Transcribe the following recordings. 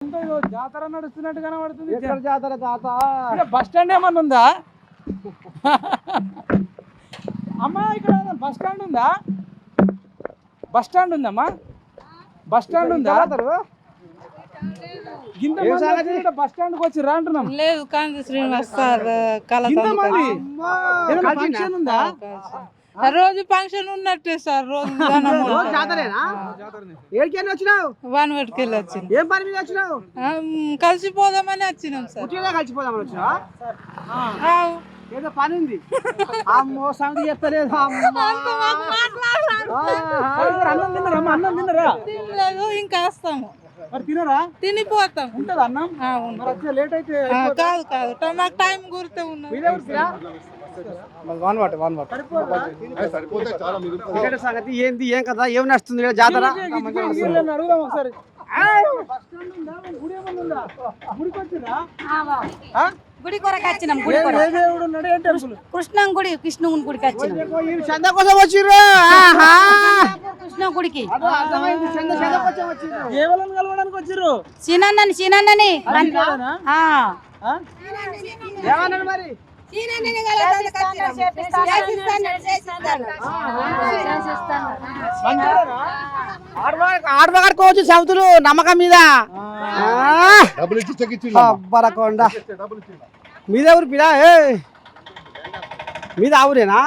జాతర నడుస్తున్నట్టు కనబడుతుంది. జాతర తాత బస్ స్టాండ్ ఏమన్నా ఉందా అమ్మా? ఇక్కడ బస్ స్టాండ్ ఉందా? బస్ స్టాండ్ ఉందమ్మా? బస్ స్టాండ్ ఉందా? బస్ స్టాండ్ కి వచ్చి అంటున్నాం. లేదు కాంతి శ్రీనివాస్ సార్ ఉందా? రోజు ఫంక్షన్ ఉన్నట్టే సార్. రోజు జాతరేనా? ఏడికెళ్ళి వచ్చినావు? వానవటికి వెళ్ళి వచ్చినాం. ఏం పని మీద వచ్చినావు? కలిసిపోదామని వచ్చినాం సార్. కలిసిపోదామని వచ్చినావా? ఏదో పని ఉంది. అమ్మో సంగతి చెప్తలేదు. అన్నం తిన్నారమ్మా? అన్నం తిన్నారా? తినలేదు, ఇంకా వస్తాము. మరి తినరా? తినిపోతాం. ఉంటది అన్నం? లేట్ అయితే కాదు కాదు, మాకు టైం గుర్తే ఉన్నది. సంగతి ఏంది, ఏం కదా, ఏం నడుస్తుంది జాతర? అడుగుదాం ఒకసారి. గుడి కొరకు వచ్చినాం. కృష్ణం గుడి, కృష్ణుని గుడికి వచ్చినాం. చంద కోసం వచ్చిర్రు. కృష్ణ గుడికి కేవలం కలవడానికి వచ్చిర్రు. సీనన్నని ఏమన్నాడు మరి? ఆడవాడుకోవచ్చు సౌతులు నమ్మకం మీద. బరకొండ మీద ఊరు పిడా మీద ఊరేనా?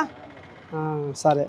సరే.